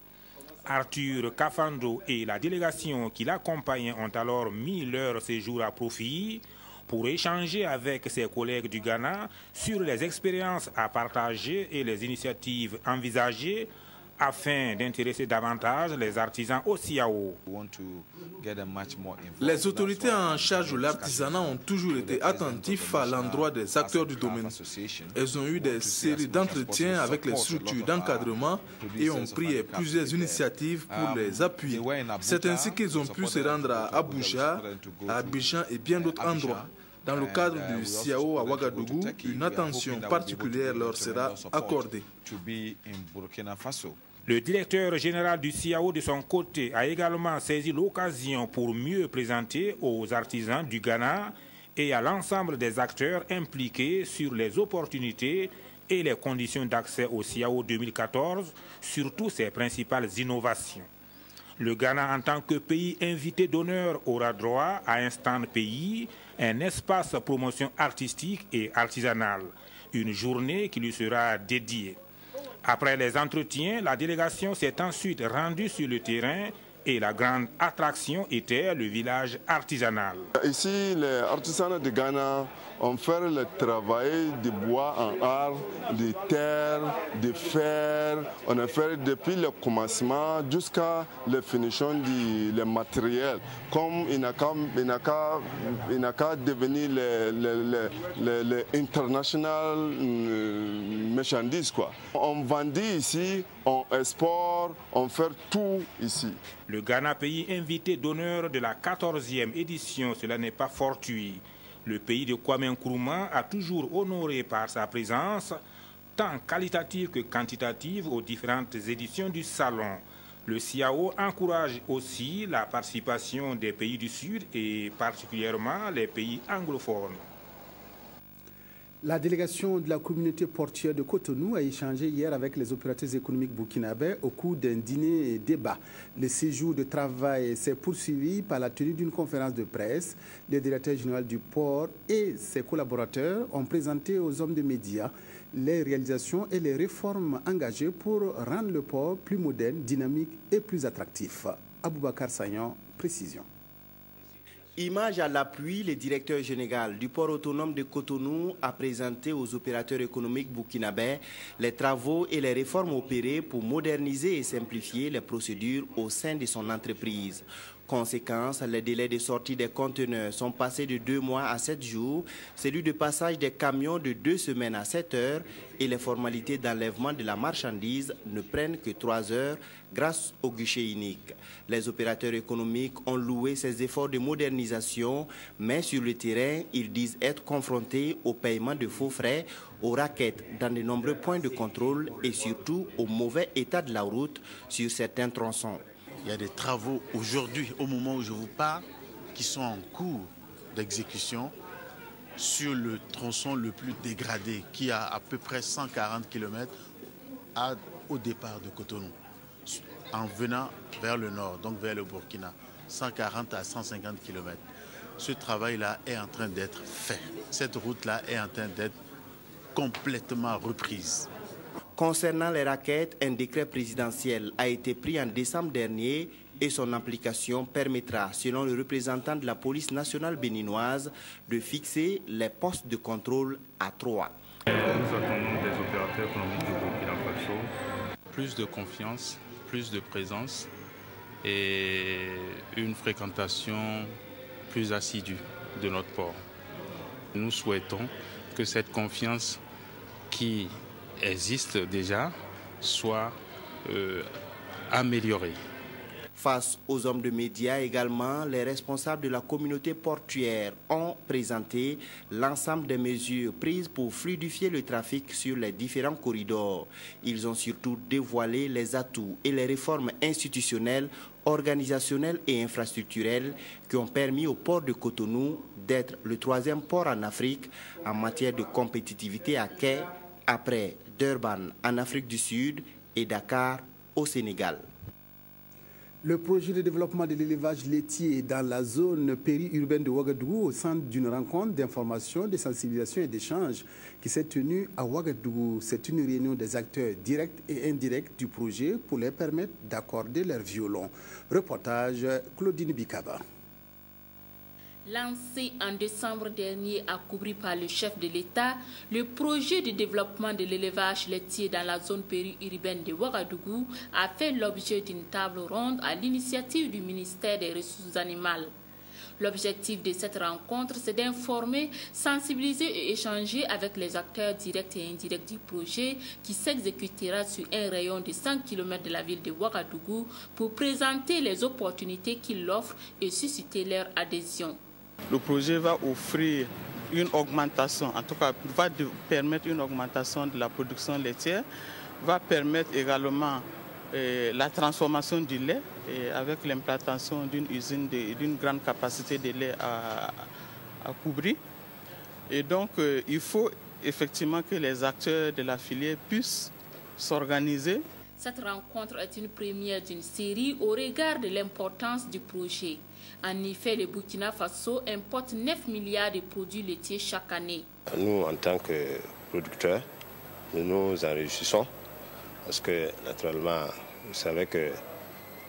Arthur Kafando et la délégation qui l'accompagnent ont alors mis leur séjour à profit pour échanger avec ses collègues du Ghana sur les expériences à partager et les initiatives envisagées afin d'intéresser davantage les artisans au CIAO. Les autorités en charge de l'artisanat ont toujours été attentifs à l'endroit des acteurs du domaine. Elles ont eu des séries d'entretiens avec les structures d'encadrement et ont pris plusieurs initiatives pour les appuyer. C'est ainsi qu'ils ont pu se rendre à Abuja, à Abidjan et bien d'autres endroits. Dans le cadre du CIAO à Ouagadougou, une attention particulière leur sera accordée. Le directeur général du CIAO, de son côté, a également saisi l'occasion pour mieux présenter aux artisans du Ghana et à l'ensemble des acteurs impliqués sur les opportunités et les conditions d'accès au CIAO 2014, surtout ses principales innovations. Le Ghana, en tant que pays invité d'honneur, aura droit à un stand pays, un espace promotion artistique et artisanale, une journée qui lui sera dédiée. Après les entretiens, la délégation s'est ensuite rendue sur le terrain et la grande attraction était le village artisanal. Ici, les artisans de Ghana ont fait le travail de bois en art, de terre, de fer. On a fait depuis le commencement jusqu'à la finition des matériels. Comme il n'a qu'à devenir les international marchandises, quoi. On vendit ici, on exporte, on fait tout ici. Le Ghana, pays invité d'honneur de la 14e édition, cela n'est pas fortuit. Le pays de Kwame Nkrumah a toujours honoré par sa présence, tant qualitative que quantitative, aux différentes éditions du Salon. Le CIAO encourage aussi la participation des pays du Sud et particulièrement les pays anglophones. La délégation de la communauté portuaire de Cotonou a échangé hier avec les opérateurs économiques burkinabés au cours d'un dîner et débat. Le séjour de travail s'est poursuivi par la tenue d'une conférence de presse. Le directeur général du port et ses collaborateurs ont présenté aux hommes de médias les réalisations et les réformes engagées pour rendre le port plus moderne, dynamique et plus attractif. Aboubakar Sagnon, précision. Image à l'appui, le directeur général du port autonome de Cotonou a présenté aux opérateurs économiques burkinabés les travaux et les réformes opérées pour moderniser et simplifier les procédures au sein de son entreprise. Conséquence, les délais de sortie des conteneurs sont passés de 2 mois à 7 jours, celui de passage des camions de 2 semaines à 7 heures et les formalités d'enlèvement de la marchandise ne prennent que 3 heures grâce au guichet unique. Les opérateurs économiques ont loué ces efforts de modernisation, mais sur le terrain, ils disent être confrontés au paiement de faux frais, aux raquettes dans de nombreux points de contrôle et surtout au mauvais état de la route sur certains tronçons. Il y a des travaux aujourd'hui, au moment où je vous parle, qui sont en cours d'exécution sur le tronçon le plus dégradé, qui a à peu près 140 km au départ de Cotonou, en venant vers le nord, donc vers le Burkina, 140 à 150 km. Ce travail-là est en train d'être fait. Cette route-là est en train d'être complètement reprise. Concernant les raquettes, un décret présidentiel a été pris en décembre dernier et son application permettra, selon le représentant de la police nationale béninoise, de fixer les postes de contrôle à 3. Nous attendons des opérateurs économiques du Burkina Faso plus de confiance, plus de présence et une fréquentation plus assidue de notre port. Nous souhaitons que cette confiance qui existe déjà soit améliorée. Face aux hommes de médias également, les responsables de la communauté portuaire ont présenté l'ensemble des mesures prises pour fluidifier le trafic sur les différents corridors. Ils ont surtout dévoilé les atouts et les réformes institutionnelles, organisationnelles et infrastructurelles qui ont permis au port de Cotonou d'être le 3e port en Afrique en matière de compétitivité à quai, après Durban en Afrique du Sud et Dakar au Sénégal. Le projet de développement de l'élevage laitier dans la zone périurbaine de Ouagadougou au centre d'une rencontre d'information, de sensibilisation et d'échange qui s'est tenue à Ouagadougou. C'est une réunion des acteurs directs et indirects du projet pour leur permettre d'accorder leur violon. Reportage Claudine Bikaba. Lancé en décembre dernier à Koubri par le chef de l'État, le projet de développement de l'élevage laitier dans la zone périurbaine de Ouagadougou a fait l'objet d'une table ronde à l'initiative du ministère des Ressources animales. L'objectif de cette rencontre, c'est d'informer, sensibiliser et échanger avec les acteurs directs et indirects du projet qui s'exécutera sur un rayon de 100 km de la ville de Ouagadougou pour présenter les opportunités qu'il offre et susciter leur adhésion. Le projet va offrir une augmentation, en tout cas va permettre une augmentation de la production laitière, va permettre également la transformation du lait avec l'implantation d'une usine d'une grande capacité de lait à Koubri. Et donc il faut effectivement que les acteurs de la filière puissent s'organiser. Cette rencontre est une première d'une série au regard de l'importance du projet. En effet, le Burkina Faso importe 9 milliards de produits laitiers chaque année. Nous, en tant que producteurs, nous nous enrichissons parce que, naturellement, vous savez que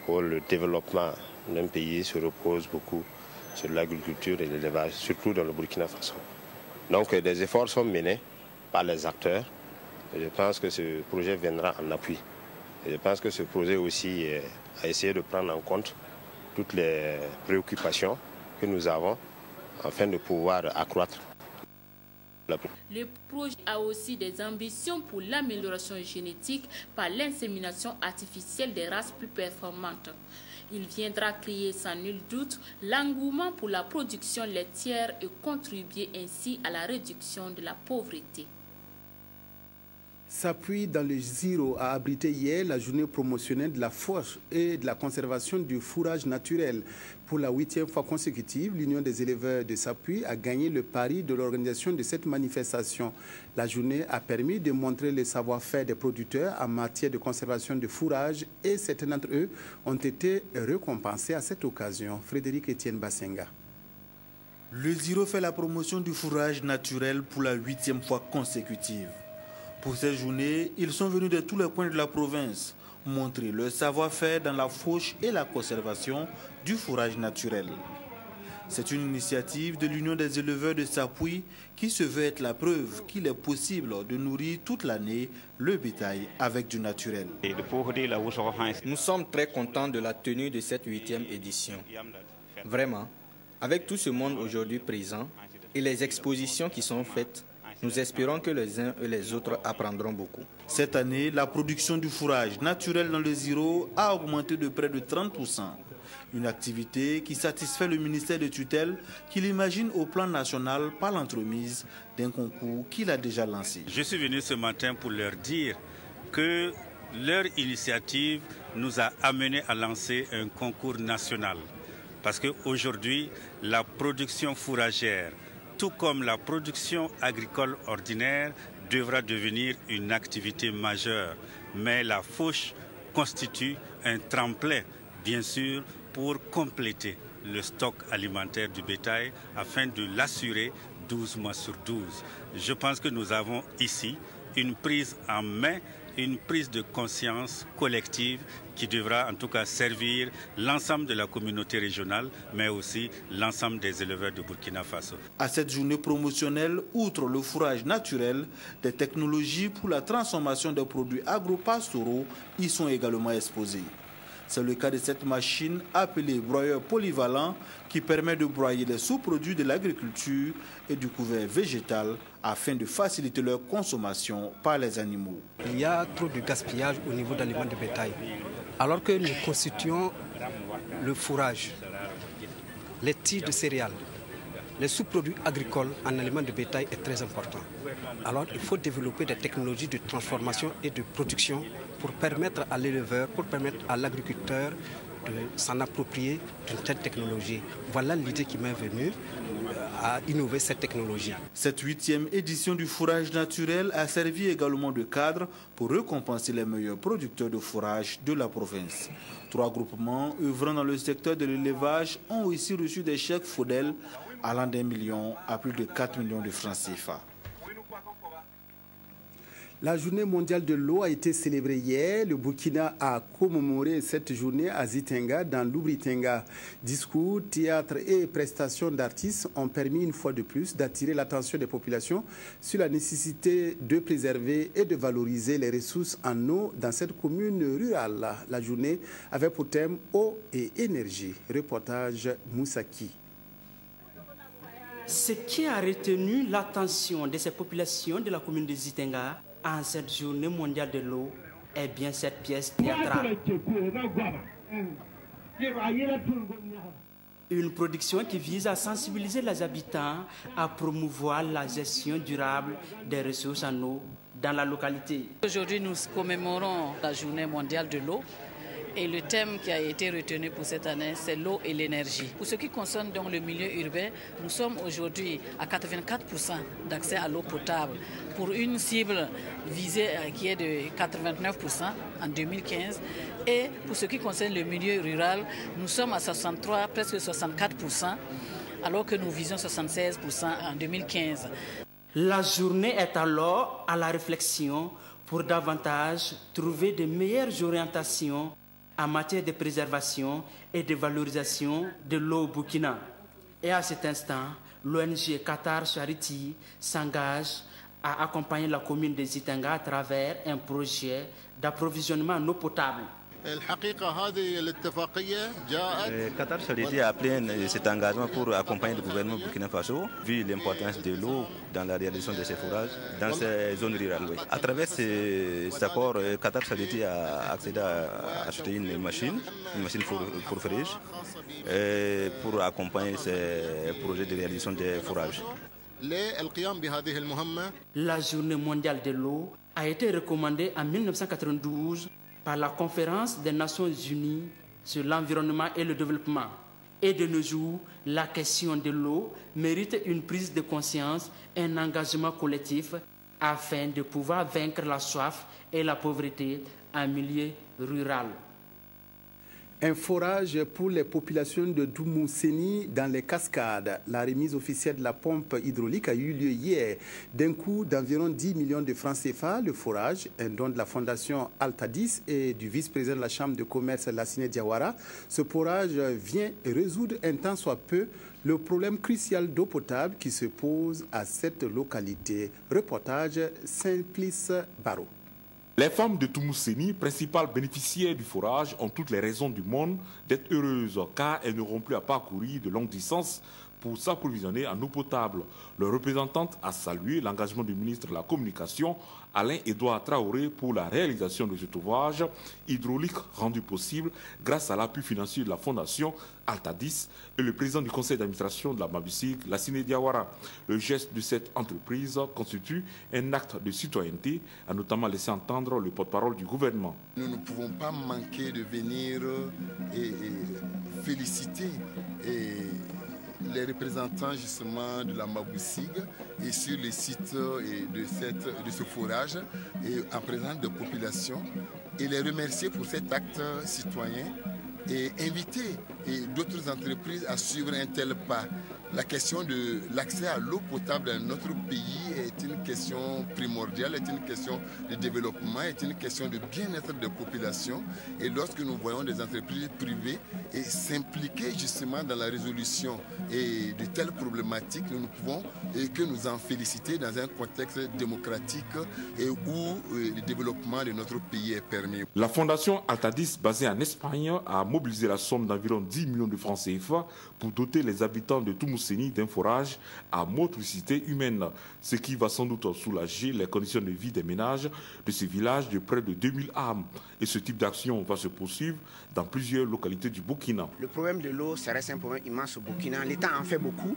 pour le développement d'un pays se repose beaucoup sur l'agriculture et l'élevage, surtout dans le Burkina Faso. Donc, des efforts sont menés par les acteurs et je pense que ce projet viendra en appui. Et je pense que ce projet aussi a essayé de prendre en compte toutes les préoccupations que nous avons afin de pouvoir accroître. Le projet a aussi des ambitions pour l'amélioration génétique par l'insémination artificielle des races plus performantes. Il viendra créer sans nul doute l'engouement pour la production laitière et contribuer ainsi à la réduction de la pauvreté. S'appuie dans le Ziro a abrité hier la journée promotionnelle de la fauche et de la conservation du fourrage naturel. Pour la 8e fois consécutive, l'Union des éleveurs de S'appuie a gagné le pari de l'organisation de cette manifestation. La journée a permis de montrer le savoir-faire des producteurs en matière de conservation du fourrage et certains d'entre eux ont été récompensés à cette occasion. Frédéric Etienne Bassenga. Le Ziro fait la promotion du fourrage naturel pour la 8e fois consécutive. Pour cette journée, ils sont venus de tous les coins de la province montrer leur savoir-faire dans la fauche et la conservation du fourrage naturel. C'est une initiative de l'Union des éleveurs de S'appuie qui se veut être la preuve qu'il est possible de nourrir toute l'année le bétail avec du naturel. Nous sommes très contents de la tenue de cette 8e édition. Vraiment, avec tout ce monde aujourd'hui présent et les expositions qui sont faites, nous espérons que les uns et les autres apprendront beaucoup. Cette année, la production du fourrage naturel dans le Ziro a augmenté de près de 30%. Une activité qui satisfait le ministère de tutelle qu'il imagine au plan national par l'entremise d'un concours qu'il a déjà lancé. Je suis venu ce matin pour leur dire que leur initiative nous a amené à lancer un concours national. Parce qu'aujourd'hui, la production fourragère tout comme la production agricole ordinaire, devra devenir une activité majeure. Mais la fauche constitue un tremplin, bien sûr, pour compléter le stock alimentaire du bétail afin de l'assurer 12 mois sur 12. Je pense que nous avons ici une prise en main, une prise de conscience collective qui devra en tout cas servir l'ensemble de la communauté régionale, mais aussi l'ensemble des éleveurs de Burkina Faso. À cette journée promotionnelle, outre le fourrage naturel, des technologies pour la transformation des produits agro-pastoraux y sont également exposées. C'est le cas de cette machine appelée broyeur polyvalent qui permet de broyer les sous-produits de l'agriculture et du couvert végétal afin de faciliter leur consommation par les animaux. Il y a trop de gaspillage au niveau d'aliments de bétail. Alors que nous constituons le fourrage, les tiges de céréales, les sous-produits agricoles en aliments de bétail est très important. Alors il faut développer des technologies de transformation et de production pour permettre à l'éleveur, pour permettre à l'agriculteur de s'en approprier d'une telle technologie. Voilà l'idée qui m'est venue à innover cette technologie. Cette 8e édition du fourrage naturel a servi également de cadre pour récompenser les meilleurs producteurs de fourrage de la province. 3 groupements œuvrant dans le secteur de l'élevage ont aussi reçu des chèques FODEL allant d'1 million à plus de 4 millions de francs CFA. La journée mondiale de l'eau a été célébrée hier. Le Burkina a commémoré cette journée à Zitenga, dans l'Oubri-Tenga. Discours, théâtre et prestations d'artistes ont permis une fois de plus d'attirer l'attention des populations sur la nécessité de préserver et de valoriser les ressources en eau dans cette commune rurale. La journée avait pour thème eau et énergie. Reportage Moussaki. Ce qui a retenu l'attention de ces populations de la commune de Zitenga en cette journée mondiale de l'eau est bien cette pièce théâtrale. Une production qui vise à sensibiliser les habitants à promouvoir la gestion durable des ressources en eau dans la localité. Aujourd'hui, nous commémorons la journée mondiale de l'eau. Et le thème qui a été retenu pour cette année, c'est l'eau et l'énergie. Pour ce qui concerne donc le milieu urbain, nous sommes aujourd'hui à 84% d'accès à l'eau potable pour une cible visée qui est de 89% en 2015. Et pour ce qui concerne le milieu rural, nous sommes à 63, presque 64%, alors que nous visons 76% en 2015. La journée est alors à la réflexion pour davantage trouver de meilleures orientations en matière de préservation et de valorisation de l'eau au Burkina. Et à cet instant, l'ONG Qatar Charity s'engage à accompagner la commune de Zitenga à travers un projet d'approvisionnement en eau potable. Qatar Charity a pris cet engagement pour accompagner le gouvernement Burkina Faso, vu l'importance de l'eau dans la réalisation de ces fourrages dans ces zones rurales. Oui. À travers cet accord, Qatar Charity a accédé à acheter une machine pour frige, pour accompagner ces projets de réalisation des fourrages. La journée mondiale de l'eau a été recommandée en 1992 par la Conférence des Nations Unies sur l'environnement et le développement. Et de nos jours, la question de l'eau mérite une prise de conscience et un engagement collectif afin de pouvoir vaincre la soif et la pauvreté en milieu rural. Un forage pour les populations de Doumousseni dans les cascades. La remise officielle de la pompe hydraulique a eu lieu hier d'un coût d'environ 10 millions de francs CFA. Le forage, un don de la fondation Altadis et du vice-président de la Chambre de commerce Lassine Diawara. Ce forage vient résoudre un tant soit peu le problème crucial d'eau potable qui se pose à cette localité. Reportage Simplice Barreau. Les femmes de Doumousseni, principales bénéficiaires du forage, ont toutes les raisons du monde d'être heureuses car elles n'auront plus à parcourir de longues distances pour s'approvisionner en eau potable. Leur représentante a salué l'engagement du ministre de la Communication, Alain-Édouard Traoré, pour la réalisation de cet ouvrage hydraulique rendu possible grâce à l'appui financier de la Fondation Altadis et le président du conseil d'administration de la Mabusig, Lassine Diawara. Le geste de cette entreprise constitue un acte de citoyenneté, a notamment laissé entendre le porte-parole du gouvernement. Nous ne pouvons pas manquer de venir et féliciter les représentants justement de la Maboussig et sur le site de ce forage et en présence de populations et les remercier pour cet acte citoyen et inviter d'autres entreprises à suivre un tel pas. La question de l'accès à l'eau potable dans notre pays est une question primordiale, est une question de développement, est une question de bien-être des populations. Et lorsque nous voyons des entreprises privées s'impliquer justement dans la résolution de telles problématiques, nous ne pouvons que nous en féliciter dans un contexte démocratique où le développement de notre pays est permis. La fondation Altadis, basée en Espagne, a mobilisé la somme d'environ 10 millions de francs CFA pour doter les habitants de Toumousséni d'un forage à motricité humaine, ce qui va sans doute soulager les conditions de vie des ménages de ce village de près de 2000 âmes. Et ce type d'action va se poursuivre dans plusieurs localités du Burkina. Le problème de l'eau, ça reste un problème immense au Burkina. L'État en fait beaucoup,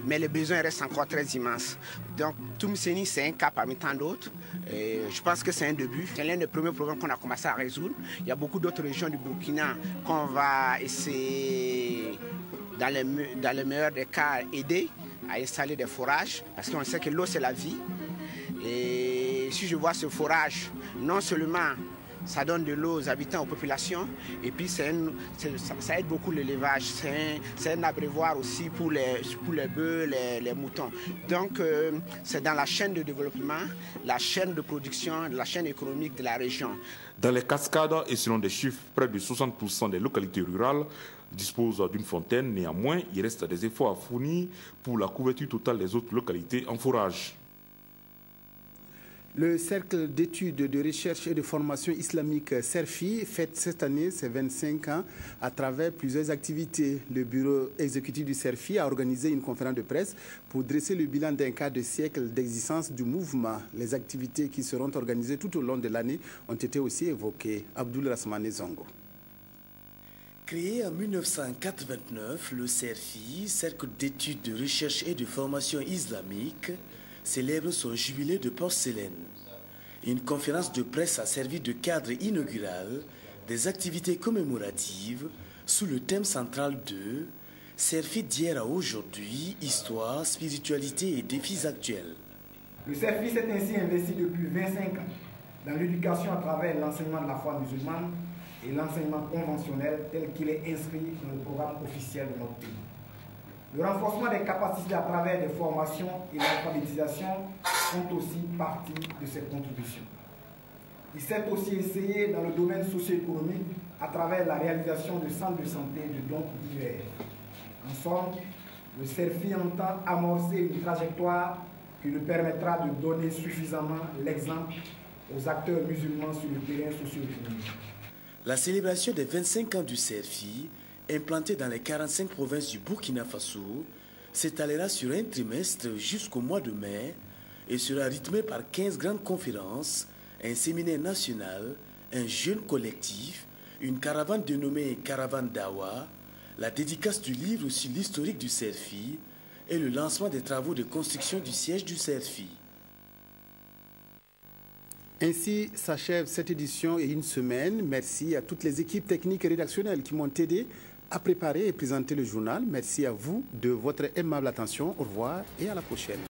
mais les besoins restent encore très immenses. Donc Toumousséni, c'est un cas parmi tant d'autres. Je pense que c'est un début. C'est l'un des premiers problèmes qu'on a commencé à résoudre. Il y a beaucoup d'autres régions du Burkina qu'on va essayer, dans le meilleur des cas, aider à installer des forages, parce qu'on sait que l'eau, c'est la vie. Et si je vois ce forage, non seulement ça donne de l'eau aux habitants, aux populations, et puis ça aide beaucoup l'élevage. C'est un abreuvoir aussi pour les bœufs, les moutons. Donc c'est dans la chaîne de développement, la chaîne de production, la chaîne économique de la région. Dans les cascades, et selon des chiffres, près de 60% des localités rurales disposent d'une fontaine. Néanmoins, il reste des efforts à fournir pour la couverture totale des autres localités en forage. Le Cercle d'études, de recherche et de formation islamique CERFI fête cette année ses 25 ans à travers plusieurs activités. Le bureau exécutif du CERFI a organisé une conférence de presse pour dresser le bilan d'un quart de siècle d'existence du mouvement. Les activités qui seront organisées tout au long de l'année ont été aussi évoquées. Abdoul Rasmane Zongo. Créé en 1989, le CERFI, Cercle d'études, de recherche et de formation islamique, célèbre son jubilé de porcelaine. Une conférence de presse a servi de cadre inaugural des activités commémoratives sous le thème central de CERFI d'hier à aujourd'hui, histoire, spiritualité et défis actuels. Le CERFI s'est ainsi investi depuis 25 ans dans l'éducation à travers l'enseignement de la foi musulmane et l'enseignement conventionnel tel qu'il est inscrit dans le programme officiel de notre pays. Le renforcement des capacités à travers des formations et l'alphabétisation font aussi partie de ces contributions. Il s'est aussi essayé dans le domaine socio-économique à travers la réalisation de centres de santé de dons divers. En somme, le CERFI entend amorcer une trajectoire qui nous permettra de donner suffisamment l'exemple aux acteurs musulmans sur le terrain socio-économique. La célébration des 25 ans du CERFI, implanté dans les 45 provinces du Burkina Faso, s'étalera sur un trimestre jusqu'au mois de mai et sera rythmé par 15 grandes conférences, un séminaire national, un jeûne collectif, une caravane dénommée Caravane d'Awa, la dédicace du livre sur l'historique du CERFI et le lancement des travaux de construction du siège du CERFI. Ainsi s'achève cette édition et une semaine. Merci à toutes les équipes techniques et rédactionnelles qui m'ont aidé à préparer et présenter le journal. Merci à vous de votre aimable attention. Au revoir et à la prochaine.